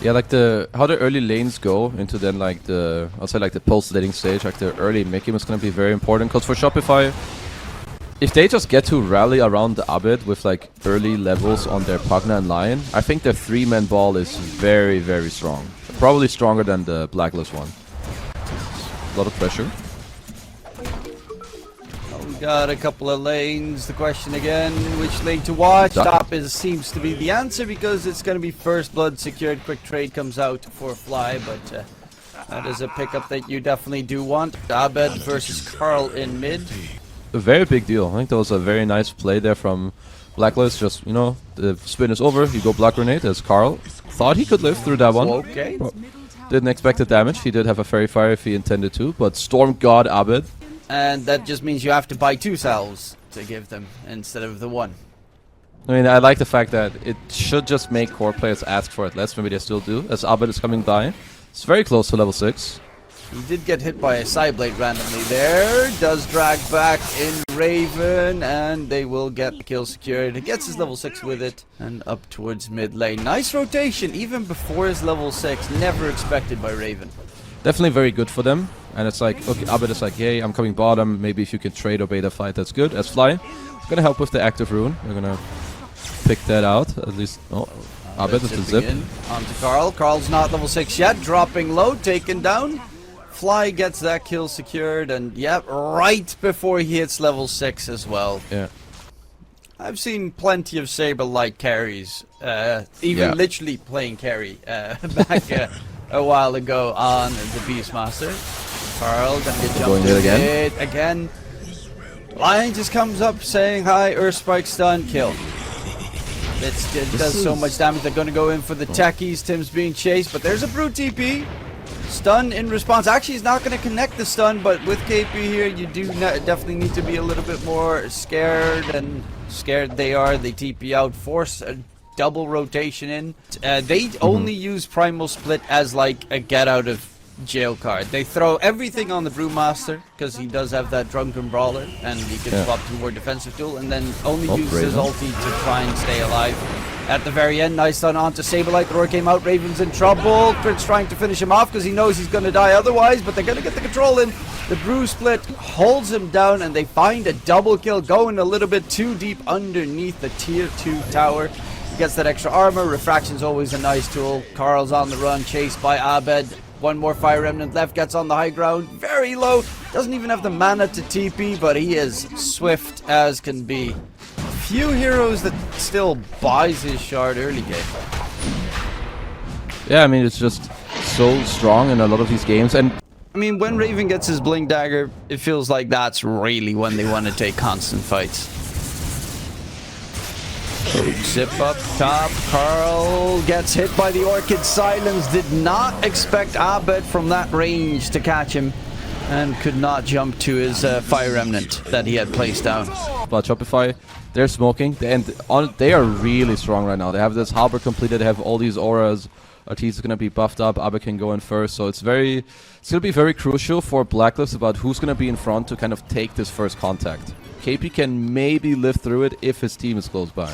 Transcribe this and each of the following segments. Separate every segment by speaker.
Speaker 1: Yeah, like how the early lanes go into then like I'll say like the post-laning stage, like the early mid-game is gonna be very important. Because for Shopify, if they just get to rally around the Abed with like early levels on their Pugna and Lion, I think their 3-man ball is very, very strong. Probably stronger than the Blacklist one. A lot of pressure.
Speaker 2: Got a couple of lanes. The question again, which lane to watch? Top seems to be the answer because it's going to be first blood secured. Quick trade comes out for Fly, but that is a pickup that you definitely do want. Abed versus Karl in mid.
Speaker 1: A very big deal. I think that was a very nice play there from Blacklist. Just, you know, the spin is over. You go Black Grenade as Karl. Thought he could live through that one.
Speaker 2: Okay.
Speaker 1: Didn't expect the damage. He did have a Fairy Fire if he intended to, but Storm God Abed.
Speaker 2: And that just means you have to buy 2 salves to give them instead of the 1.
Speaker 1: I mean, I like the fact that it should just make core players ask for it less. Maybe they still do, as Abed is coming by. It's very close to level 6.
Speaker 2: He did get hit by a SabeRLight randomly there. Does drag back in Raven, and they will get the kill secured. He gets his level 6 with it, and up towards mid lane. Nice rotation, even before his level 6. Never expected by Raven.
Speaker 1: Definitely very good for them. And it's like, okay, Abed is like, hey, I'm coming bottom. Maybe if you can trade or beta fight, that's good. As Fly, it's gonna help with the active rune. We're gonna pick that out. At least, oh, Abed is the zip.
Speaker 2: Onto Karl. Karl's not level 6 yet. Dropping low, taken down. Fly gets that kill secured, and yeah, right before he hits level 6 as well.
Speaker 1: Yeah.
Speaker 2: I've seen plenty of SabeRLight carries, even literally playing carry back a while ago on the Beastmaster. Karl gonna get jumped in again. Lion just comes up saying hi, Earth Spike stun, kill. It does so much damage. They're gonna go in for the techies. Tim's being chased, but there's a brute TP. Stun in response. Actually, he's not going to connect the stun, but with Kpii here, you do definitely need to be a little bit more scared, and scared they are. They TP out, force a double rotation in. They only use Primal Split as like a get out of jail card. They throw everything on the Brewmaster because he does have that Drunken Brawler, and he can swap to more defensive tool, and then only uses his ulti to try and stay alive. At the very end, nice stun onto SabeRLight. The roar came out. Raven's in trouble. Crit's trying to finish him off because he knows he's going to die otherwise, but they're going to get the control in. The Brew Split holds him down, and they find a double kill, going a little bit too deep underneath the tier 2 tower. He gets that extra armor. Refraction's always a nice tool. Karl's on the run, chased by Abed. One more Fire Remnant left, gets on the high ground. Very low. Doesn't even have the mana to TP, but he is swift as can be. Few heroes that still buys his shard early game.
Speaker 1: Yeah, I mean, it's just so strong in a lot of these games. And
Speaker 2: I mean, when Raven gets his Blink Dagger, it feels like that's really when they want to take constant fights. Zip up top. Karl gets hit by the Orchid Silence. Did not expect Abed from that range to catch him, and could not jump to his Fire Remnant that he had placed down.
Speaker 1: but Shopify, they're smoking, they are really strong right now. They have this Harbor completed, they have all these auras. Arteezy is going to be buffed up, Abed can go in first, so it's going to be very crucial for Blacklist about who's going to be in front to kind of take this first contact. Kpii can maybe live through it if his team is close by.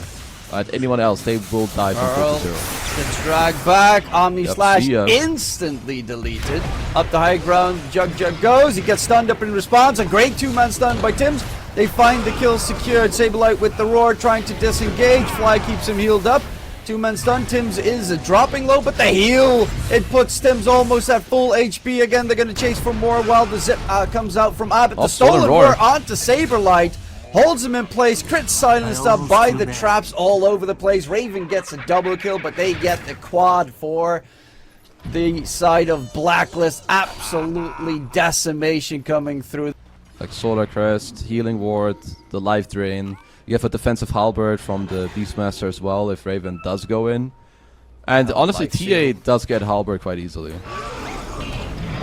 Speaker 1: But anyone else, they will die from 4-0.
Speaker 2: Gets dragged back, Omni Slash instantly deleted. Up the high ground, Jug goes, he gets stunned up in response, a great 2-man stun by Tims. They find the kill secured, SabeRLight with the roar trying to disengage, Fly keeps him healed up. 2-man stun, Tims is dropping low, but the heal, it puts Tims almost at full HP again. They're going to chase for more while the zip comes out from Abed. The stolen roar onto SabeRLight, holds him in place, crit silenced up by the traps all over the place. Raven gets a double kill, but they get the quad for the side of Blacklist. Absolutely decimation coming through.
Speaker 1: Like Solar Crest, Healing Ward, the Life Drain. You have a defensive halberd from the Beastmaster as well if Raven does go in. And honestly, TA does get halberd quite easily.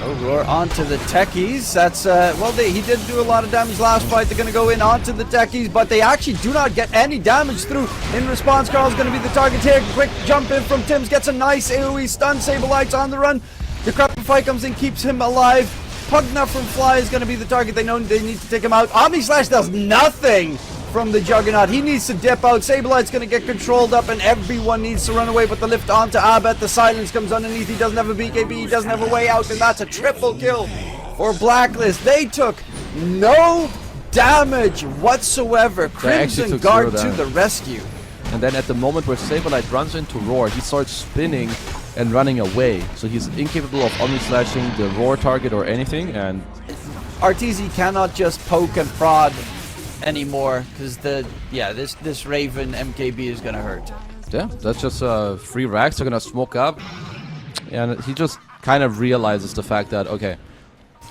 Speaker 2: Oh, roar onto the techies. That's, well, he did do a lot of damage last fight. They're going to go in onto the techies, but they actually do not get any damage through. In response, Karl's going to be the target here. Quick jump in from Tims, gets a nice AoE stun. SabeRLight's on the run. The Shopify comes in, keeps him alive. Pugna from Fly is going to be the target. They know they need to take him out. Omni Slash does nothing from the Juggernaut. He needs to dip out. SabeRLight's going to get controlled up, and everyone needs to run away. But the lift onto Abed. The silence comes underneath. He doesn't have a BKB. He doesn't have a way out, and that's a triple kill for Blacklist. They took no damage whatsoever. Crimson Guard to the rescue.
Speaker 1: And then at the moment where SabeRLight runs into Roar, he starts spinning and running away. So he's incapable of omni-slashing the Roar target or anything, and
Speaker 2: Arteezy cannot just poke and prod anymore, because this Raven MKB is gonna hurt.
Speaker 1: yeah, that's just 3 racks. They're gonna smoke up, and he just kind of realizes the fact that, okay,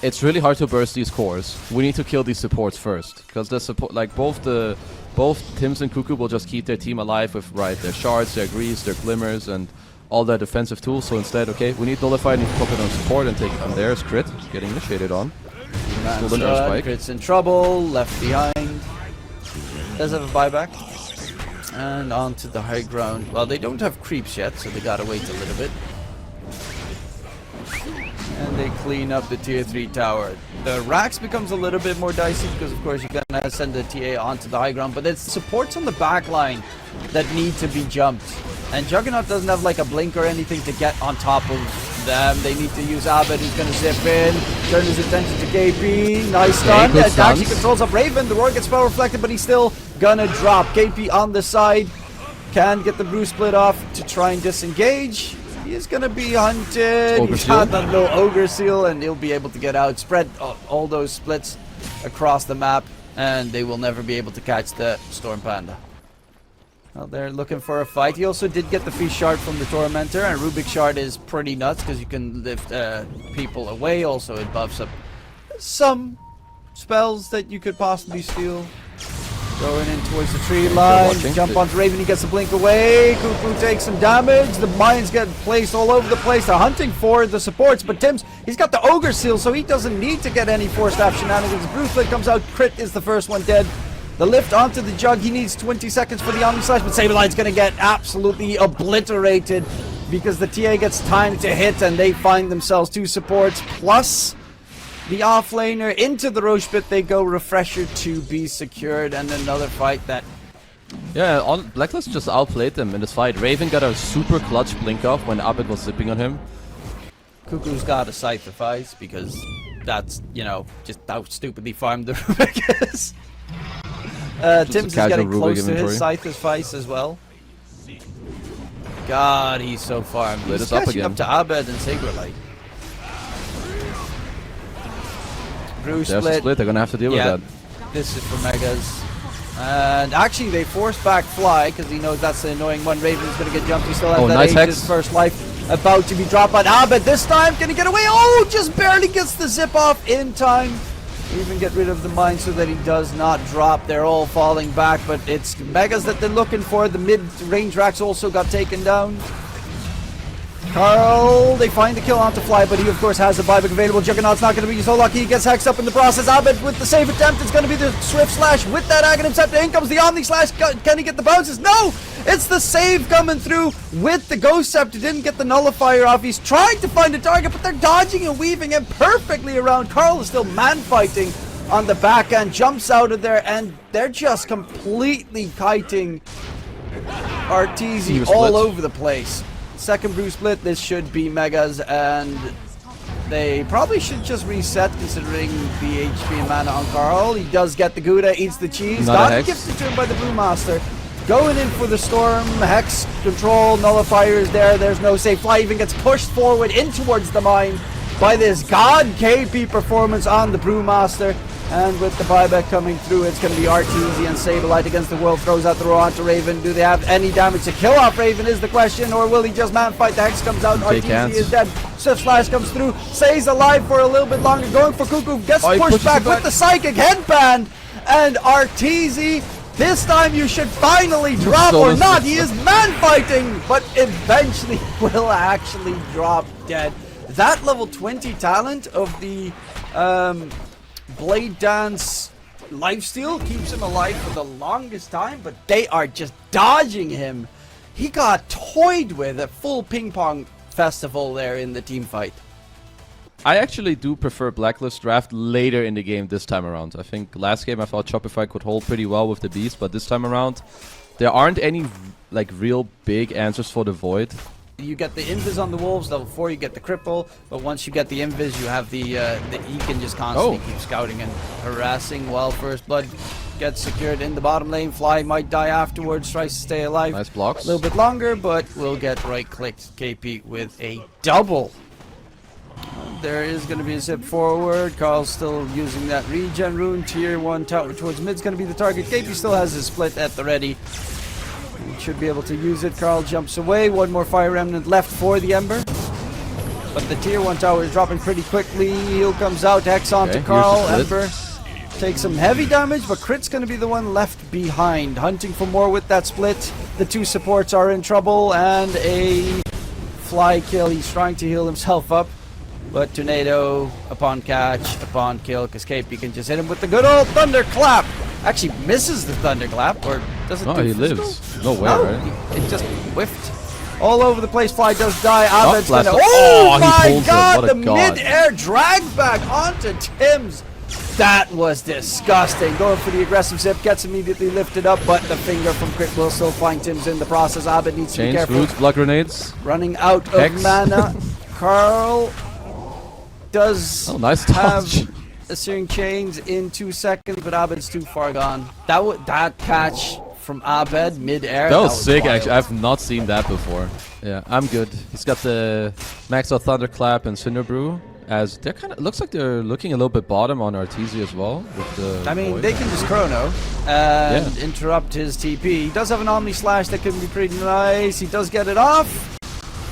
Speaker 1: it's really hard to burst these cores. We need to kill these supports first, because the support, like both Tims and Kuku will just keep their team alive with their shards, their grease, their glimmers, and all their defensive tools. So instead, okay, we need Nullify, need to focus on support and take it from there. Is Crit getting initiated on.
Speaker 2: Crit's in trouble, left behind. Does have a buyback. And onto the high ground. Well, they don't have creeps yet, so they gotta wait a little bit. And they clean up the tier 3 tower. The racks becomes a little bit more dicey because, of course, you're gonna send the TA onto the high ground, but it's supports on the back line that need to be jumped. And Juggernaut doesn't have like a blink or anything to get on top of them. They need to use Abed, who's gonna zip in, turn his attention to Kpii. Nice stun. That actually controls up Raven. The Roar gets spell reflected, but he's still gonna drop. Kpii on the side can get the brew split off to try and disengage. He is gonna be hunted. He's got that little ogre seal, and he'll be able to get out. Spread all those splits across the map, and they will never be able to catch the Storm Panda. Well, they're looking for a fight. He also did get the Feast Shard from the Tormentor, and Rubik Shard is pretty nuts because you can lift people away. Also, it buffs up some spells that you could possibly steal. Going in towards the tree line, jump onto Raven, he gets a blink away. Kuku takes some damage. The mines get placed all over the place. They're hunting for the supports, but Tims, he's got the Ogre Seal, so he doesn't need to get any forced staff shenanigans. Bruce Split comes out, Crit is the first one dead. The lift onto the Jug, he needs 20 seconds for the Omni Slash, but SabeRLight's gonna get absolutely obliterated because the TA gets time to hit and they find themselves 2 supports plus the offlaner. Into the Roche pit they go, Refresher to be secured, and another fight that...
Speaker 1: Yeah, Blacklist just outplayed them in this fight. Raven got a super clutch blink off when Abed was zipping on him.
Speaker 2: Kuku's got a Scythifice because that's, you know, just how stupidly farmed the Rubik is. Tims is getting close to his Scythifice as well. God, he's so farmed. He's catching up to Abed and SabeRLight.
Speaker 1: There's a split, they're gonna have to deal with that.
Speaker 2: This is for Megas. And actually they force back Fly because he knows that's the annoying one. Raven's gonna get jumped. He still has that Aegis first life about to be dropped on Abed. This time gonna get away. Oh, just barely gets the zip off in time. Even get rid of the mine so that he does not drop. They're all falling back, but it's Megas that they're looking for. The mid-range racks also got taken down. Karl, they find the kill onto Fly, but he of course has a buyback available. Juggernaut's not going to be so lucky. He gets hexed up in the process. Abed with the save attempt. It's going to be the Swift Slash with that Aghanim Scepter. In comes the Omni Slash. Can he get the bounces? No! It's the save coming through with the Ghost Scepter. Didn't get the Nullifier off. He's trying to find a target, but they're dodging and weaving him perfectly around. Karl is still man-fighting on the back end. Jumps out of there, and they're just completely kiting Arteezy all over the place. Second brew split, this should be Megas, and they probably should just reset considering the HP and mana on Karl. He does get the Gouda, eats the cheese, got gifted to him by the Brewmaster. Going in for the Storm, Hex control, Nullifier is there, there's no save. Fly even gets pushed forward in towards the mine by this God Kpii performance on the Brewmaster. And with the buyback coming through, it's going to be Arteezy and SabeRLight against the world. Throws out the Roar onto Raven. Do they have any damage to kill off Raven is the question, or will he just man-fight? The Hex comes out, Arteezy is dead. Swift Slash comes through, stays alive for a little bit longer. Going for Kuku, gets pushed back with the Psychic Headband. And Arteezy, this time you should finally drop, or not. He is man-fighting, but eventually will actually drop dead. That level 20 talent of the... Blade Dance lifesteal keeps him alive for the longest time, but they are just dodging him. He got toyed with at full ping pong festival there in the team fight.
Speaker 1: I actually do prefer Blacklist draft later in the game this time around. I think last game I thought Shopify could hold pretty well with the Beast, but this time around, there aren't any like real big answers for the Void.
Speaker 2: You get the invis on the wolves, level 4 you get the cripple, but once you get the invis you have the he can just constantly keep scouting and harassing while first blood gets secured in the bottom lane. Fly might die afterwards, tries to stay alive.
Speaker 1: Nice blocks.
Speaker 2: A little bit longer, but will get right clicked. Kpii with a double. There is going to be a zip forward. Karl's still using that regen rune. Tier 1 tower towards mid's going to be the target. Kpii still has his split at the ready. He should be able to use it. Karl jumps away. One more fire remnant left for the Ember. But the tier 1 tower is dropping pretty quickly. Heal comes out. Hex onto Karl. Ember takes some heavy damage, but Crit's going to be the one left behind. Hunting for more with that split. The 2 supports are in trouble. And a fly kill. He's trying to heal himself up. But Tornado, upon catch, upon kill, because Kpii can just hit him with the good old Thunderclap. Actually misses the Thunderclap, or does it?
Speaker 1: No, he lives. No way, right?
Speaker 2: It just whiffed. All over the place, Fly does die. Abed's gonna.
Speaker 1: Oh
Speaker 2: my god, the mid-air drag back onto Tim's. That was disgusting. Going for the aggressive zip, gets immediately lifted up, but the finger from Crit will still find Tim's in the process. Abed needs to be careful.
Speaker 1: Roots, blood grenades.
Speaker 2: Running out of mana. Karl does
Speaker 1: nice
Speaker 2: have
Speaker 1: touch.
Speaker 2: a searing chains in 2 seconds, but Abed's too far gone. That catch from Abed mid-air.
Speaker 1: That was sick,
Speaker 2: wild.
Speaker 1: actually. I've not seen that before. Yeah, I'm good. He's got the max out Thunderclap and Cinderbrew. As they're kind of looks like they're looking a little bit bottom on Arteezy as well. With the
Speaker 2: I mean,
Speaker 1: Void.
Speaker 2: they can just chrono and interrupt his TP. He does have an Omni Slash that can be pretty nice. He does get it off.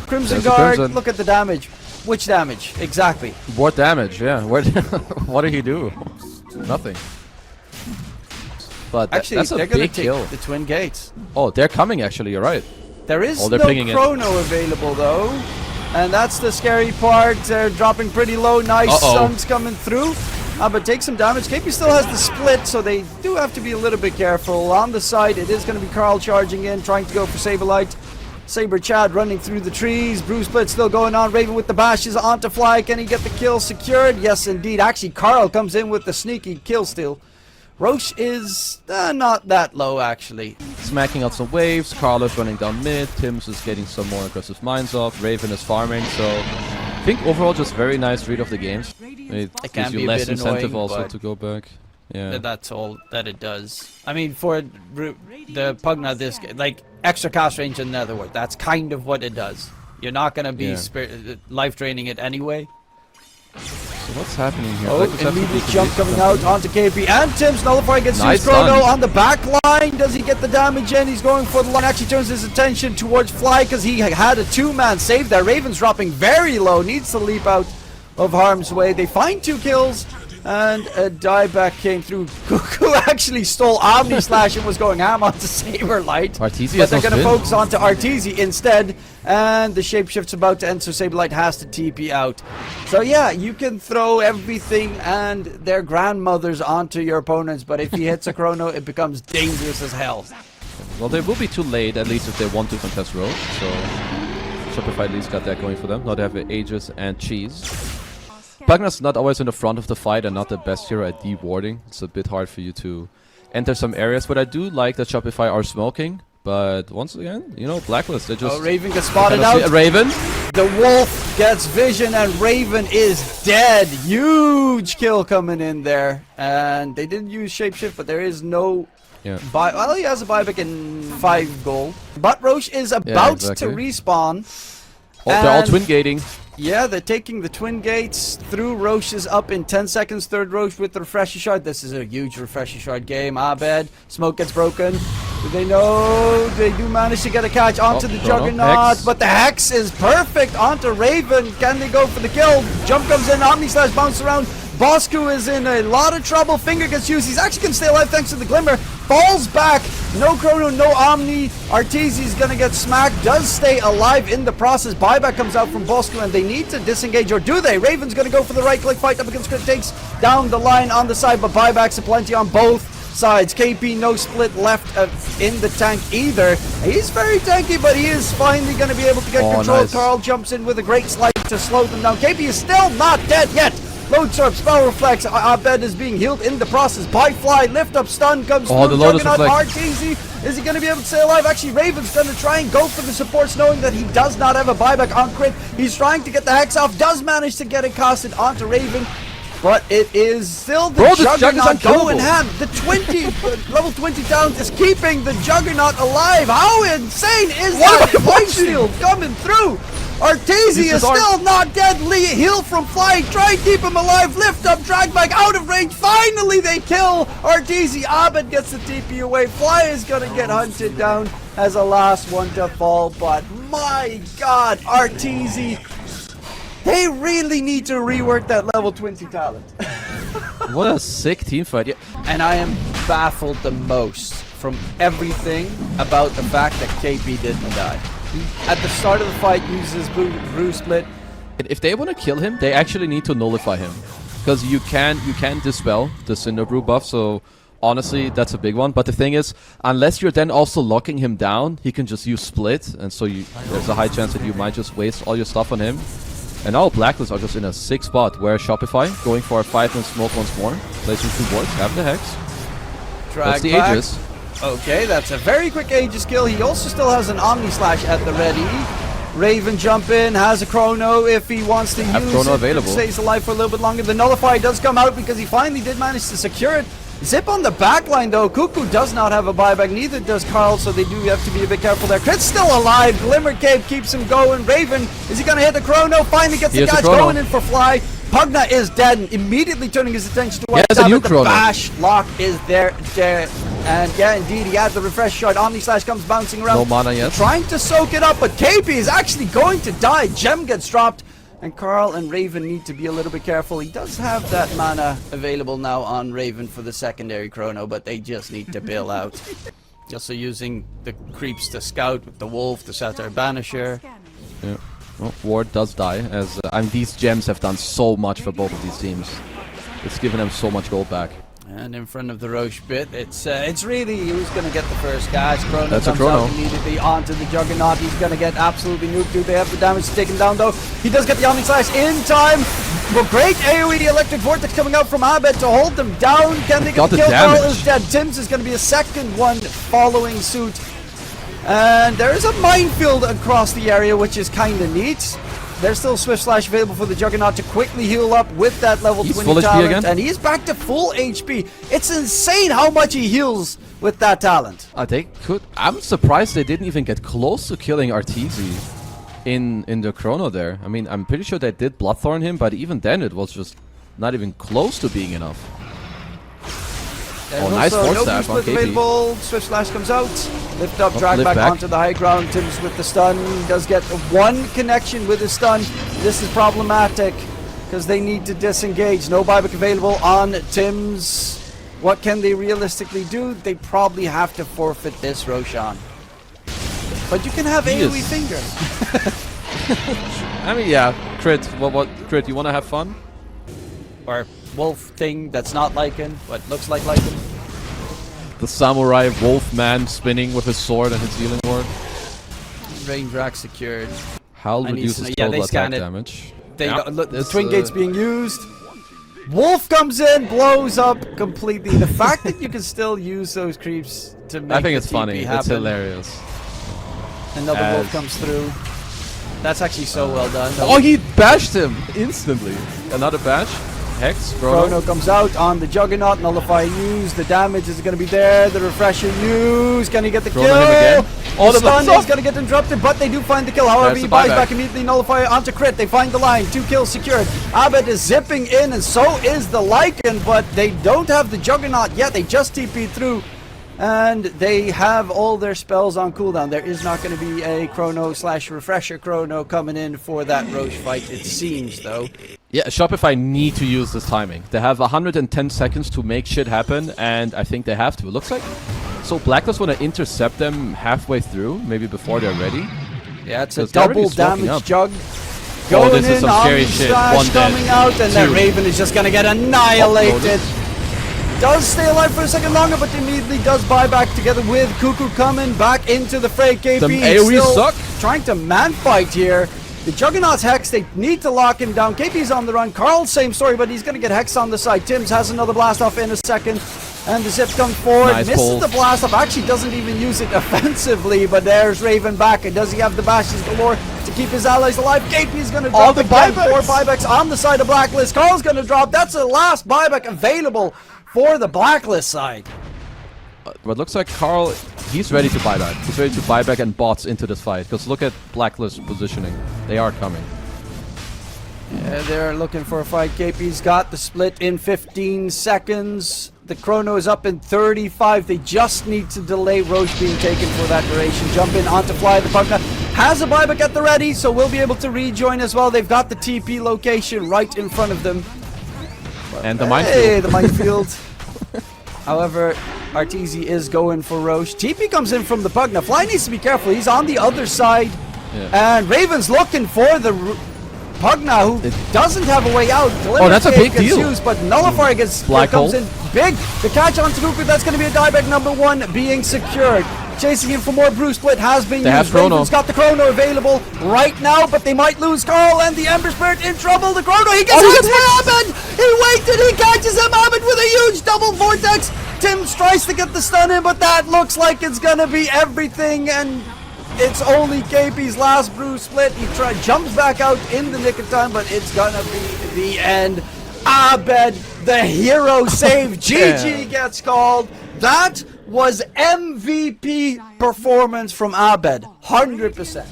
Speaker 2: Crimson Guard, look at the damage. Which damage? Exactly.
Speaker 1: What damage? Yeah. What did he do? Nothing. But
Speaker 2: actually,
Speaker 1: that's a
Speaker 2: they're going
Speaker 1: big
Speaker 2: to take
Speaker 1: kill.
Speaker 2: the twin gates.
Speaker 1: Oh, they're coming. Actually, you're right.
Speaker 2: There is no chrono available though, and that's the scary part. They're dropping pretty low. Nice stuns coming through. But take some damage. Kpii still has the split, so they do have to be a little bit careful. On the side, it is going to be Karl charging in, trying to go for SabeRLight. Saber Chad running through the trees. Brew split still going on. Raven with the bashes onto Fly. Can he get the kill secured? Yes, indeed. Actually, Karl comes in with the sneaky kill steal. Roche is not that low, actually.
Speaker 1: Smacking out some waves. Karl is running down mid. Tim's is getting some more aggressive mines off. Raven is farming. So I think overall just very nice read of the games. It gives you less incentive also to go back. Yeah,
Speaker 2: that's all that it does. I mean, for the Pugna, this like extra cast range in Netherworld, that's kind of what it does. You're not gonna be life draining it anyway.
Speaker 1: So what's happening here?
Speaker 2: Oh, immediate jump coming out onto Kpii, and Tim's Nullify gets used chrono on the back line. Does he get the damage in? He's going for the line. Actually turns his attention towards Fly because he had a 2-man save there. Raven's dropping very low, needs to leap out of harm's way. They find 2 kills. And a dieback came through. Kuku actually stole Omni Slash and was going ham onto SabeRLight.
Speaker 1: Arteezy
Speaker 2: but they're going to focus onto Arteezy instead. And the shapeshift's about to end, so SabeRLight has to TP out. So yeah, you can throw everything and their grandmothers onto your opponents, but if he hits a chrono, it becomes dangerous as hell.
Speaker 1: Well, they will be too late, at least if they want to contest road. So Shopify at least got that going for them. Now they have Aegis and Cheese. Pugna's not always in the front of the fight and not the best hero at de-warding. It's a bit hard for you to enter some areas, but I do like that Shopify are smoking. But once again, you know, Blacklist, they just...
Speaker 2: Oh, Raven gets spotted out.
Speaker 1: Raven.
Speaker 2: The wolf gets vision and Raven is dead. Huge kill coming in there. And they didn't use shapeshift, but there is no... well, he has a buyback in 5 gold. But Roche is about to respawn.
Speaker 1: Oh, they're all twin gating.
Speaker 2: Yeah, they're taking the twin gates through. Roche is up in 10 seconds. Third Roche with the refresher shard. This is a huge refresher shard game. Abed. Smoke gets broken. Do they know? They do manage to get a catch onto the Juggernaut. But the Hex is perfect onto Raven. Can they go for the kill? Jump comes in. Omni Slash bounce around. Bosku is in a lot of trouble. Finger gets used. He's actually going to stay alive thanks to the Glimmer. Falls back. No chrono, no Omni. Arteezy's going to get smacked. Does stay alive in the process. Buyback comes out from Bosku and they need to disengage. Or do they? Raven's going to go for the right click fight up against Crit. Takes down the line on the side, but buybacks are plenty on both. sides. Kpii no split left in the tank either. He's very tanky, but he is finally going to be able to get control.
Speaker 1: Nice.
Speaker 2: Karl jumps in with a great slide to slow them down. Kpii is still not dead yet. Load Surf, Spell Reflex, Abed is being healed in the process by Fly, lift up, stun comes through,
Speaker 1: the Lotus Reflect.
Speaker 2: Arteezy, is he going to be able to stay alive? Actually, Raven's going to try and go for the supports knowing that he does not have a buyback on crit. He's trying to get the Hex off, does manage to get it casted onto Raven, but it is still the Juggernaut going ham. The 20, level 20 talent is keeping the Juggernaut alive. How insane is that? Life Shield coming through. Arteezy is still not dead. Heal from Fly. Try and keep him alive. Lift up, drag back out of range. Finally, they kill Arteezy. Abed gets the TP away. Fly is going to get hunted down as a last one to fall. But my God, Arteezy, they really need to rework that level 20 talent.
Speaker 1: What a sick team fight. Yeah.
Speaker 2: And I am baffled the most from everything about the fact that Kpii didn't die. At the start of the fight, uses Brew Split.
Speaker 1: If they want to kill him, they actually need to nullify him, because you can dispel the Cinder Brew buff. So honestly, that's a big one. But the thing is, unless you're then also locking him down, he can just use Split, and so there's a high chance that you might just waste all your stuff on him. And now Blacklist are just in a sick spot where Shopify going for a 5-minute smoke once more, placing 2 wards, have the Hex. That's the Aegis.
Speaker 2: Okay, that's a very quick Aegis kill. He also still has an Omni Slash at the ready. Raven jump in, has a Chrono if he wants to use
Speaker 1: Chrono
Speaker 2: it.
Speaker 1: available.
Speaker 2: Stays alive for a little bit longer. The Nullify does come out because he finally did manage to secure it. Zip on the backline though. Kuku does not have a buyback, neither does Karl, so they do have to be a bit careful there. Crit's still alive. Glimmer Cape keeps him going. Raven, is he going to hit the Chrono? Finally gets the guys going in for Fly. Pugna is dead and immediately turning his attention to what's happening. The Bash lock is there. And yeah, indeed, he has the refresh shot. Omni Slash comes bouncing around.
Speaker 1: No mana yet.
Speaker 2: Trying to soak it up, but Kpii is actually going to die. Gem gets dropped. And Karl and Raven need to be a little bit careful. He does have that mana available now on Raven for the secondary Chrono, but they just need to bail out. Also using the creeps to scout with the Wolf, the Satyr Banisher.
Speaker 1: Yeah. Well, Ward does die, as these gems have done so much for both of these teams. It's given them so much gold back.
Speaker 2: And in front of the Roche bit, it's really who's going to get the first guys. Chrono
Speaker 1: That's
Speaker 2: comes out immediately onto the Juggernaut. He's going to get absolutely nuked. Do they have the damage taken down though? He does get the Omni Slash in time. Well, great AoE Electric Vortex coming out from Abed to hold them down. Can they get the kill? Karl is dead. Tims is going to be a second one following suit. And there is a minefield across the area, which is kind of neat. There's still Swift Slash available for the Juggernaut to quickly heal up with that level 20 talent. And he's back to full HP. It's insane how much he heals with that talent.
Speaker 1: They could. I'm surprised they didn't even get close to killing Arteezy in the Chrono there. I mean, I'm pretty sure they did Bloodthorn him, but even then it was just not even close to being enough.
Speaker 2: Oh, nice force staff on Kpii. Swift Slash comes out. Lift up, drag back onto the high ground. Tims with the stun. He does get one connection with his stun. This is problematic because they need to disengage. No buyback available on Tims. What can they realistically do? They probably have to forfeit this, Roshan. But you can have AoE Finger.
Speaker 1: I mean, yeah. Crit. What? Crit, you want to have fun?
Speaker 2: Or wolf thing that's not Lycan, but looks like Lycan.
Speaker 1: The samurai wolf man spinning with his sword and his healing ward.
Speaker 2: Range rack secured.
Speaker 1: Howl reduces total attack damage.
Speaker 2: The Twin Gate's being used. Wolf comes in, blows up completely. The fact that you can still use those creeps to make
Speaker 1: I think it's funny.
Speaker 2: Happen.
Speaker 1: It's hilarious.
Speaker 2: Another wolf comes through. That's actually so well done.
Speaker 1: Oh, he bashed him instantly. Another bash. Hex,
Speaker 2: Chrono comes out on the Juggernaut. Nullify used. The damage is going to be there. The refresher used. Can he get the kill?
Speaker 1: Again.
Speaker 2: The stun is going to get interrupted, but they do find the kill. However, he buys back immediately. Nullify onto crit. They find the line. 2 kills secured. Abed is zipping in, and so is the Lycan, but they don't have the Juggernaut yet. They just TP'd through. And they have all their spells on cooldown. There is not going to be a Chrono / refresher Chrono coming in for that Roche fight, it seems, though.
Speaker 1: Yeah, Shopify need to use this timing. They have 110 seconds to make shit happen, and I think they have to. It looks like. So Blacklist want to intercept them halfway through, maybe before they're ready.
Speaker 2: Yeah, it's a double damage jug.
Speaker 1: Oh, this is some scary shit. One
Speaker 2: coming out, and that Raven is just going to get annihilated. does stay alive for a second longer, but immediately does buy back together with Kuku coming back into the fray.
Speaker 1: The
Speaker 2: Kpii
Speaker 1: AoE
Speaker 2: still
Speaker 1: suck.
Speaker 2: trying to man fight here. The Juggernaut's Hex, they need to lock him down. Kpii's on the run. Karl, same story, but he's going to get Hex on the side. Tims has another blast off in a second. And the Zip comes forward.
Speaker 1: Nice
Speaker 2: misses
Speaker 1: pull.
Speaker 2: the blast off. Actually doesn't even use it offensively, but there's Raven back. And does he have the bashes galore to keep his allies alive? Kpii's going to drop
Speaker 3: All the
Speaker 2: again.
Speaker 3: buybacks.
Speaker 2: 4 buybacks on the side of Blacklist. Karl's going to drop. That's the last buyback available for the Blacklist side.
Speaker 1: But looks like Karl, he's ready to buy back. He's ready to buy back and bots into this fight. Because look at Blacklist positioning. They are coming.
Speaker 2: Yeah, they're looking for a fight. Kpii's got the split in 15 seconds. The chrono is up in 35. They just need to delay Roche being taken for that duration. Jump in onto Fly. The Pugna has a buyback at the ready, so we'll be able to rejoin as well. They've got the TP location right in front of them.
Speaker 1: And the
Speaker 2: Hey,
Speaker 1: minefield.
Speaker 2: the minefield. However, Arteezy is going for Roche. TP comes in from the Pugna. Fly needs to be careful. He's on the other side.
Speaker 1: Yeah.
Speaker 2: And Raven's looking for the Pugna, who doesn't have a way out.
Speaker 1: Oh, that's a big
Speaker 2: gets
Speaker 1: deal.
Speaker 2: Used, but Nullifier gets
Speaker 1: Black
Speaker 2: comes
Speaker 1: hole.
Speaker 2: in big. The catch on Kuku, that's going to be a dieback number 1 being secured. Chasing him for more brew split has been
Speaker 1: They have
Speaker 2: used.
Speaker 1: chrono.
Speaker 2: Raven's got the chrono available right now, but they might lose Karl and the Ember Spirit in trouble. The chrono, he gets hit by Abed. He waited, he catches him. Abed with a huge double vortex. Tim tries to get the stun in, but that looks like it's going to be everything, and it's only Kpii's last brew split. He jumps back out in the nick of time, but it's gonna be the end. Abed, the hero save. GG gets called. That was MVP performance from Abed. 100%.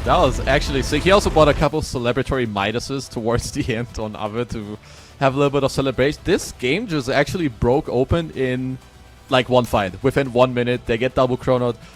Speaker 1: That was actually sick. He also bought a couple celebratory Midases towards the end on Abed to have a little bit of celebration. This game just actually broke open in like one fight. Within 1 minute, they get double chronoed.